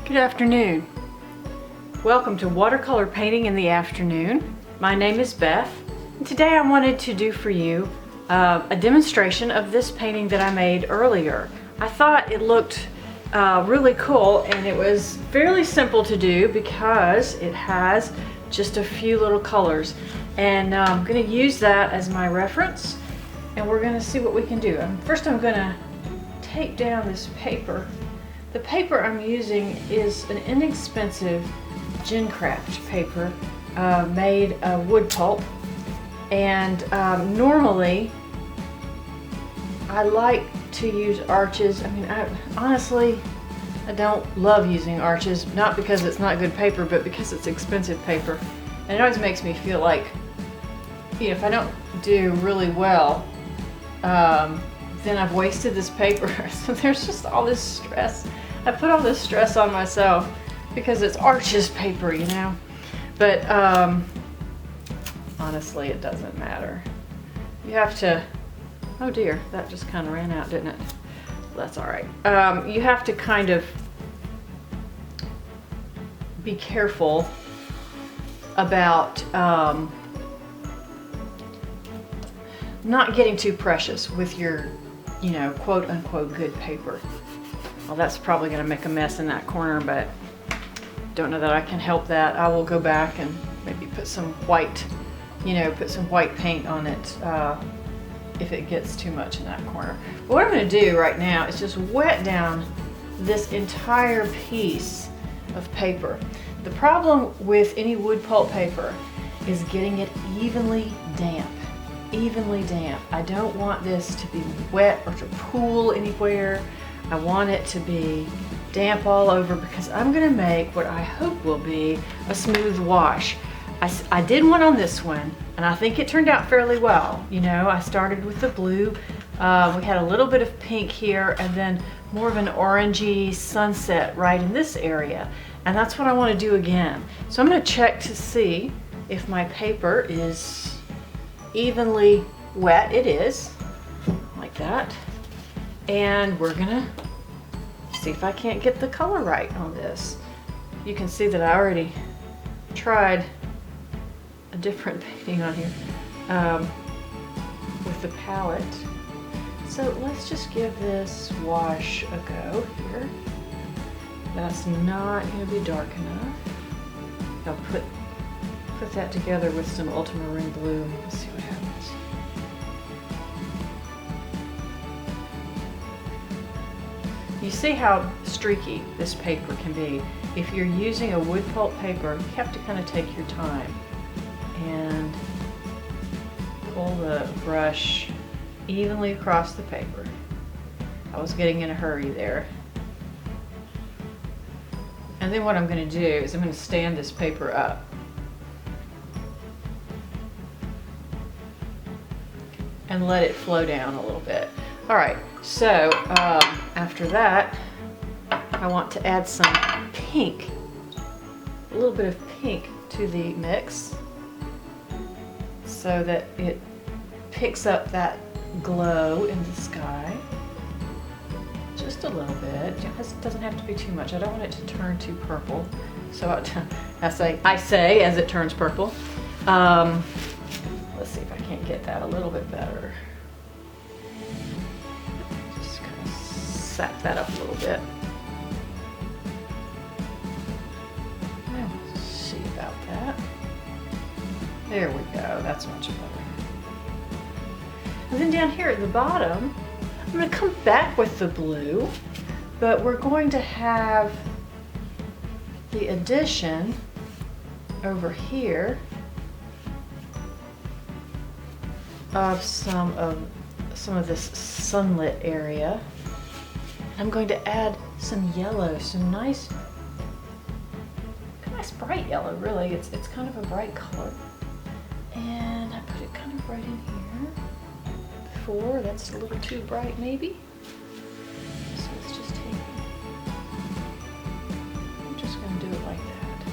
Good afternoon. Welcome to Watercolor Painting in the Afternoon. My name is Beth. And today I wanted to do for you a demonstration of this painting that I made earlier. I thought it looked really cool, and it was fairly simple to do because it has just a few little colors. And I'm going to use that as my reference, and we're going to see what we can do. First I'm going to take down this paper. The paper I'm using is an inexpensive gin craft paper made of wood pulp, and normally I like to use arches. I mean, honestly I don't love using arches, not because it's not good paper, but because it's expensive paper, and it always makes me feel like, you know, if I don't do really well, then I've wasted this paper. So there's just all this stress. I put all this stress on myself because it's arches paper, you know. But honestly, it doesn't matter. You have to, oh dear, that just kind of ran out, didn't it? That's all right. You have to kind of be careful about not getting too precious with your, you know, quote unquote good paper. Well, that's probably going to make a mess in that corner, but don't know that I can help that. I will go back and maybe put some white, you know, put some white paint on it if it gets too much in that corner. But what I'm going to do right now is just wet down this entire piece of paper. The problem with any wood pulp paper is getting it evenly damp. Evenly damp. I don't want this to be wet or to pool anywhere. I want it to be damp all over because I'm going to make what I hope will be a smooth wash. I did one on this one, and I think it turned out fairly well. You know, I started with the blue. We had a little bit of pink here, and then more of an orangey sunset right in this area. And that's what I want to do again. So I'm going to check to see if my paper is evenly wet. It is, like that. And we're gonna see if I can't get the color right on this. You can see that I already tried a different painting on here with the palette. So let's just give this wash a go here. That's not gonna be dark enough. I'll put that together with some ultramarine blue. Let's see what happens. You see how streaky this paper can be. If you're using a wood pulp paper, you have to kind of take your time and pull the brush evenly across the paper. I was getting in a hurry there. And then what I'm going to do is I'm going to stand this paper up. And let it flow down a little bit. All right, so after that, I want to add some pink, a little bit of pink to the mix so that it picks up that glow in the sky. Just a little bit. It doesn't have to be too much. I don't want it to turn too purple. So I say as it turns purple. Let's see if I can't get that a little bit better. Just kind of sap that up a little bit. Let's see about that. There we go. That's much better. And then down here at the bottom, I'm going to come back with the blue, but we're going to have the addition over here of some of this sunlit area. I'm going to add some yellow, some nice bright yellow. Really, it's kind of a bright color, and I put it kind of right in here. Before that's a little too bright, maybe. So let's just take it. I'm just going to do it like that.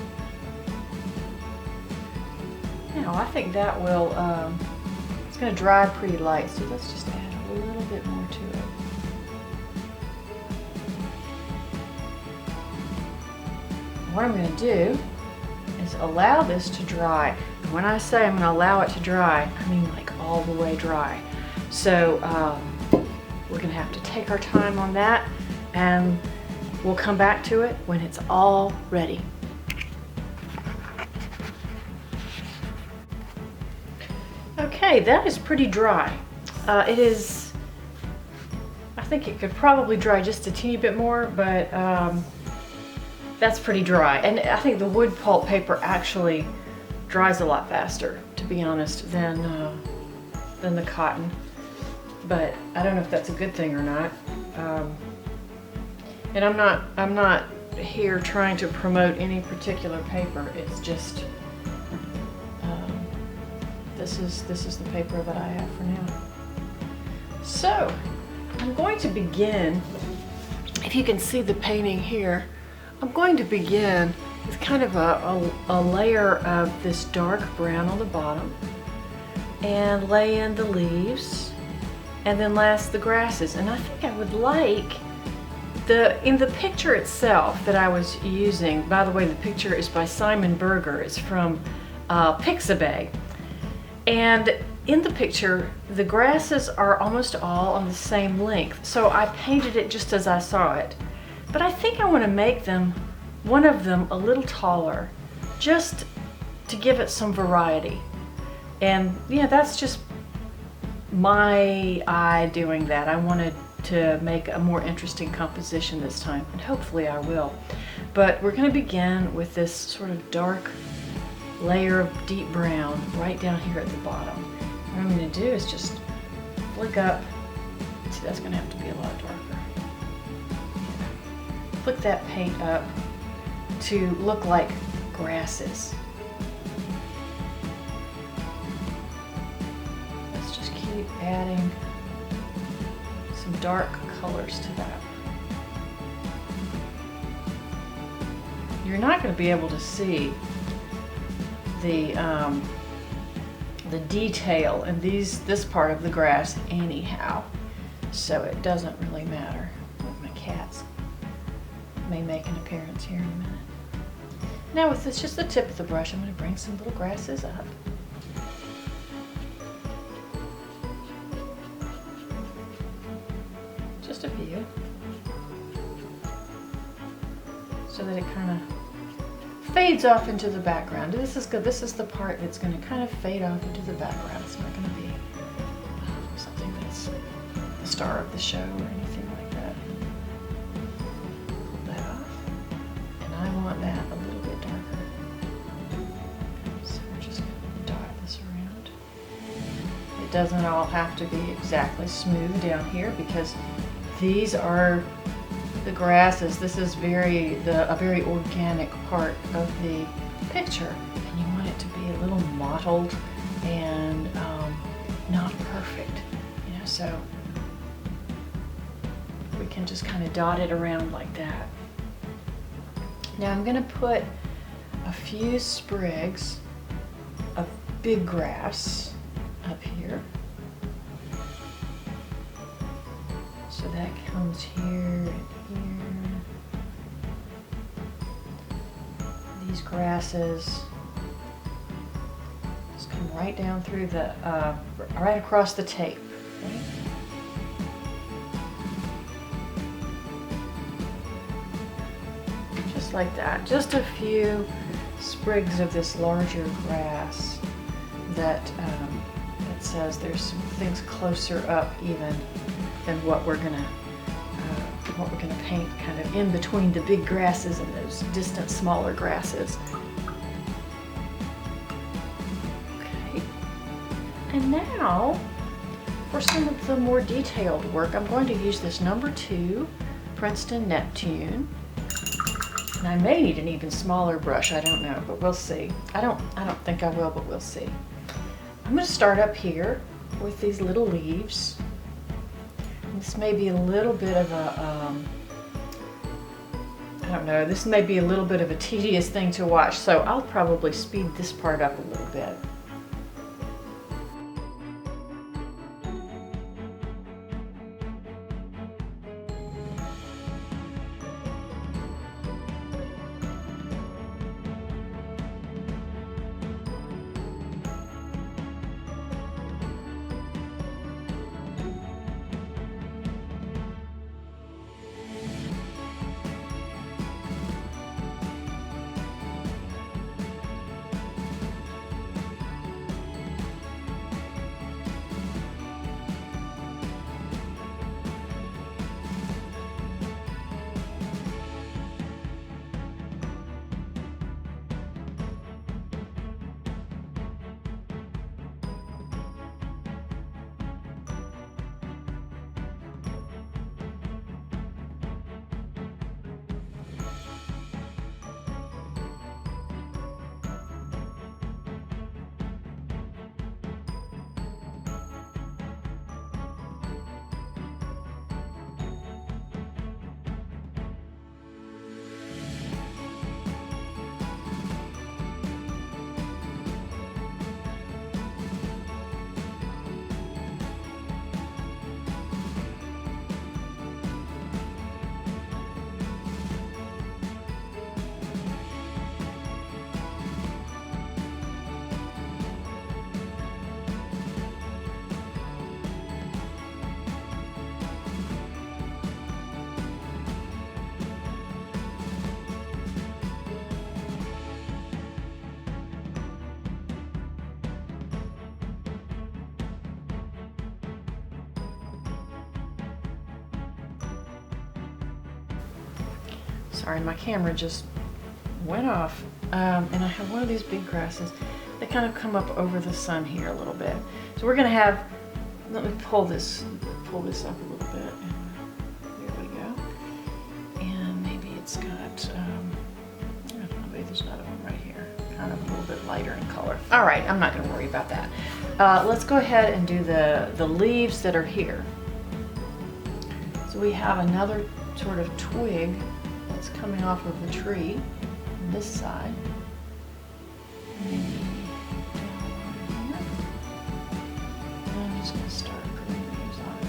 Now I think that will. It's going to dry pretty light, so let's just add a little bit more to it. what I'm going to do is allow this to dry. And when I say I'm going to allow it to dry, I mean like all the way dry. So we're going to have to take our time on that, and we'll come back to it when it's all ready. Okay, that is pretty dry. It is, I think it could probably dry just a teeny bit more, but that's pretty dry. And I think the wood pulp paper actually dries a lot faster, to be honest, than the cotton. But I don't know if that's a good thing or not. And I'm not here trying to promote any particular paper. It's just this is the paper that I have for now. So I'm going to begin. If you can see the painting here, I'm going to begin with kind of a layer of this dark brown on the bottom, and lay in the leaves, and then last the grasses. And I think I would like in the picture itself that I was using, by the way, the picture is by Simon Berger. It's from Pixabay. And in the picture, the grasses are almost all on the same length. So I painted it just as I saw it. But I think I want to make one of them a little taller, just to give it some variety. And yeah, that's just my eye doing that. I wanted to make a more interesting composition this time, and hopefully I will. But we're going to begin with this sort of dark layer of deep brown right down here at the bottom. What I'm going to do is just flick up. See, that's going to have to be a lot darker. Flick that paint up to look like grasses. Let's just keep adding some dark colors to that. You're not going to be able to see the detail in this part of the grass anyhow, so it doesn't really matter. My cats may make an appearance here in a minute. Now with this, just the tip of the brush, I'm going to bring some little grasses up. Just a few, so that it kind of fades off into the background. This is good. This is the part that's going to kind of fade off into the background. It's not going to be something that's the star of the show or anything like that. Pull that off. And I want that a little bit darker. So we're just going to dot this around. It doesn't all have to be exactly smooth down here, because these are the grasses. This is a very organic part of the picture, and you want it to be a little mottled and not perfect, you know. So we can just kind of dot it around like that. Now I'm going to put a few sprigs of big grass up here. So that comes here and here. These grasses just come right down through the, right across the tape. Right? Just like that. Just a few sprigs of this larger grass that it says there's some things closer up even than what we're gonna paint, kind of in between the big grasses and those distant smaller grasses. Okay, and now for some of the more detailed work, I'm going to use this number 2 Princeton Neptune, and I may need an even smaller brush. I don't know, but we'll see. I don't think I will, but we'll see. I'm going to start up here with these little leaves. This may be a little bit of a, I don't know, this may be a little bit of a tedious thing to watch, so I'll probably speed this part up a little bit. Sorry, my camera just went off. And I have one of these big grasses that kind of come up over the sun here a little bit. So we're gonna have, let me pull this up a little bit. There we go. And maybe it's got, I don't know, maybe there's another one right here. Kind of a little bit lighter in color. All right, I'm not gonna worry about that. Let's go ahead and do the leaves that are here. So we have another sort of twig that's coming off of the tree on this side. Maybe down here. And I'm just going to start putting leaves on it.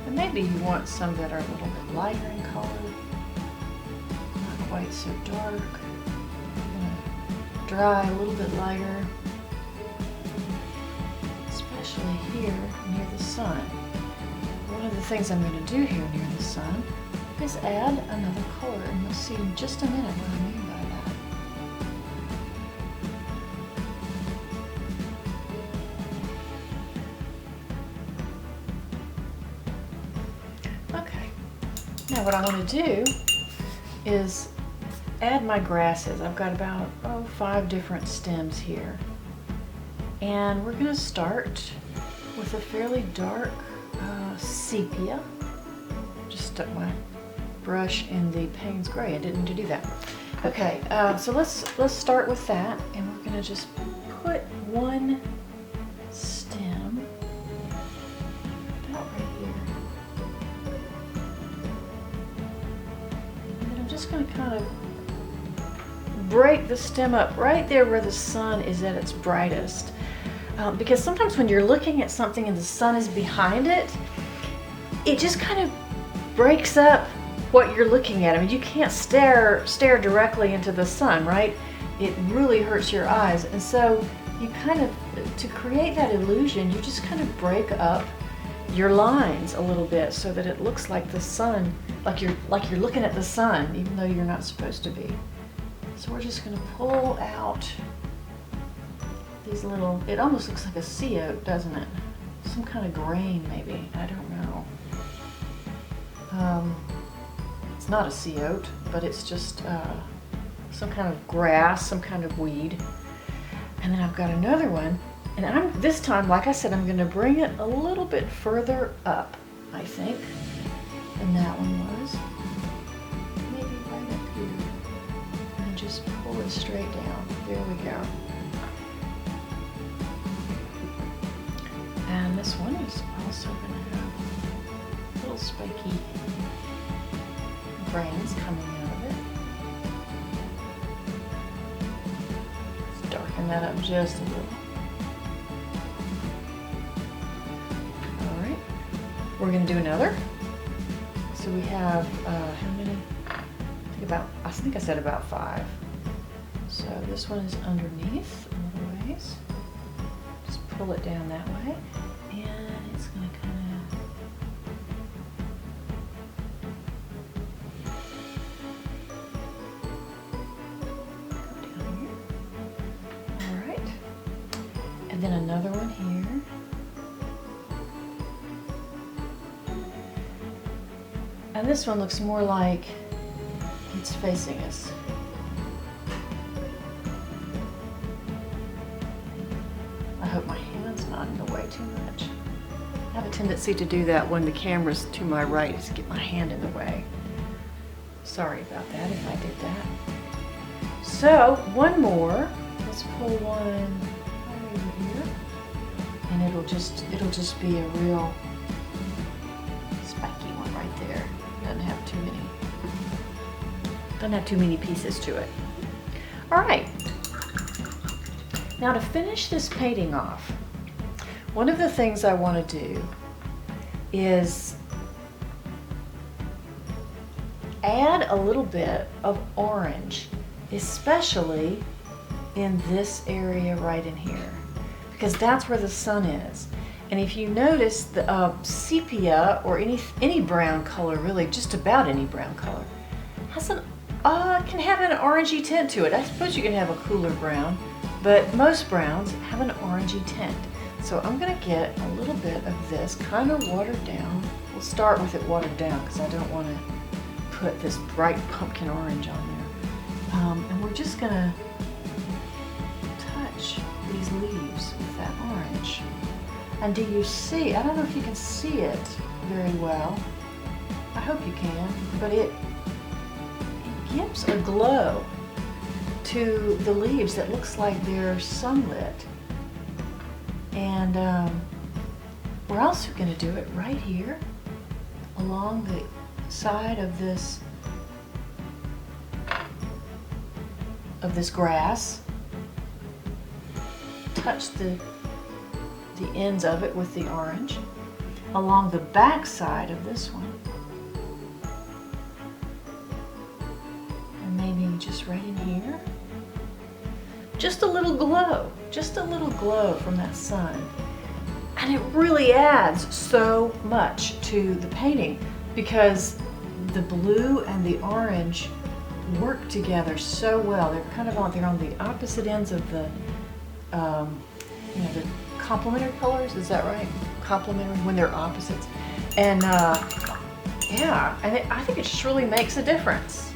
Maybe you want some that are a little bit lighter in color, not quite so dark. Dry a little bit lighter, especially here near the sun. One of the things I'm going to do here near the sun is add another color, and you'll see in just a minute what I mean by that. Okay, now what I want to do is add my grasses. I've got about 5 different stems here, and we're going to start with a fairly dark sepia. Just stuck my brush in the Payne's Gray. I didn't mean to do that. Okay, so let's start with that, and we're going to just put one stem about right here, and then I'm just going to kind of break the stem up right there where the sun is at its brightest. Because sometimes when you're looking at something and the sun is behind it, it just kind of breaks up what you're looking at. I mean, you can't stare directly into the sun, right? It really hurts your eyes. And so you kind of, to create that illusion, you just kind of break up your lines a little bit so that it looks like the sun, like you're looking at the sun, even though you're not supposed to be. So we're just going to pull out these little, it almost looks like a sea oat, doesn't it? Some kind of grain maybe, I don't know. It's not a sea oat, but it's just some kind of grass, some kind of weed. And then I've got another one, and this time, like I said, I'm going to bring it a little bit further up, I think, than that one was. Maybe right up here. And just pull it straight down. There we go. And this one is also going to have little spiky grains coming out of it. Let's darken that up just a little. Alright, we're going to do another. So we have, how many? I think I said about 5. So this one is underneath a little ways. Just pull it down that way. And it's going to kind of go down here. Alright. And then another one here. And this one looks more like it's facing us. I hope my hand's not in the way too much. I have a tendency to do that when the camera's to my right, is get my hand in the way. Sorry about that if I did that. So, one more. Let's pull one right over here. And it'll just be a real spiky one right there. Doesn't have too many Doesn't have too many pieces to it. All right. Now to finish this painting off, one of the things I want to do is add a little bit of orange, especially in this area right in here, because that's where the sun is. And if you notice, the sepia or any brown color, really just about any brown color, has can have an orangey tint to it. I suppose you can have a cooler brown, but most browns have an orangey tint. So I'm gonna get a little bit of this kind of watered down. We'll start with it watered down because I don't want to put this bright pumpkin orange on there. And we're just gonna touch these leaves with that orange. And do you see, I don't know if you can see it very well. I hope you can, but it gives a glow to the leaves that looks like they're sunlit. And we're also going to do it right here along the side of this grass. Touch the ends of it with the orange along the back side of this one. And maybe just right in here. Just a little glow from that sun. And it really adds so much to the painting because the blue and the orange work together so well. They're kind of on the opposite ends of the, the complementary colors, is that right? Complementary when they're opposites. And yeah, and I think it just really makes a difference.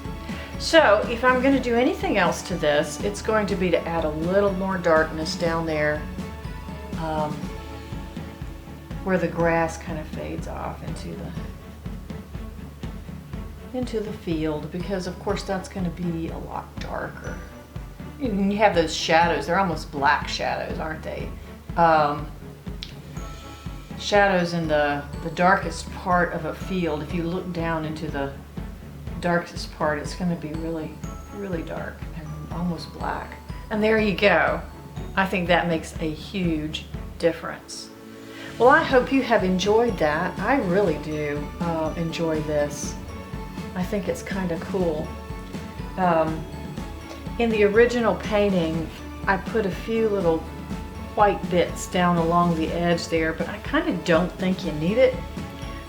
So if I'm going to do anything else to this, it's going to be to add a little more darkness down there where the grass kind of fades off into the field, because of course that's going to be a lot darker. And you have those shadows, they're almost black shadows, aren't they? Shadows in the darkest part of a field. If you look down into the darkest part, it's going to be really, really dark and almost black. And there you go. I think that makes a huge difference. Well, I hope you have enjoyed that. I really do enjoy this. I think it's kind of cool. In the original painting, I put a few little white bits down along the edge there, but I kind of don't think you need it,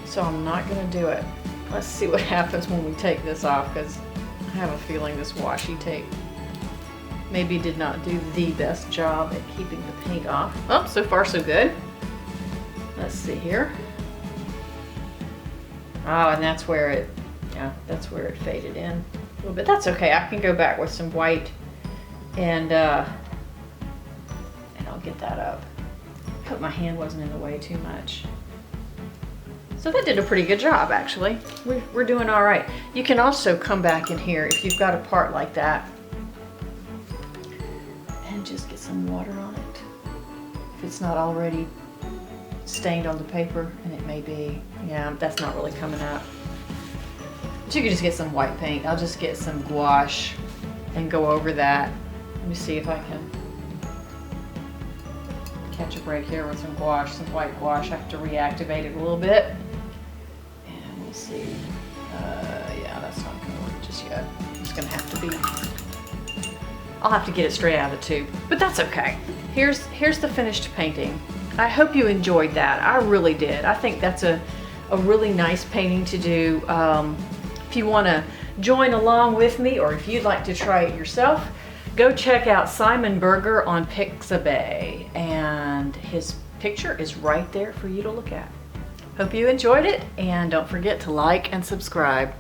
so I'm not going to do it. Let's see what happens when we take this off, because I have a feeling this washi tape maybe did not do the best job at keeping the paint off. Oh, so far so good. Let's see here. Oh, and that's where it faded in a little bit. That's okay. I can go back with some white and I'll get that up. Hope my hand wasn't in the way too much. So that did a pretty good job, actually. We're doing all right. You can also come back in here if you've got a part like that and just get some water on it. If it's not already stained on the paper, and it may be, yeah, that's not really coming up. But you can just get some white paint. I'll just get some gouache and go over that. Let me see if I can catch up right here with some gouache, some white gouache. I have to reactivate it a little bit. And we'll see. Yeah, that's not gonna work just yet. It's gonna have to be, I'll have to get it straight out of the tube, but that's okay. Here's the finished painting. I hope you enjoyed that. I really did. I think that's a really nice painting to do. If you want to join along with me, or if you'd like to try it yourself, go check out Simon Berger on Pixabay, and his picture is right there for you to look at. Hope you enjoyed it, and don't forget to like and subscribe.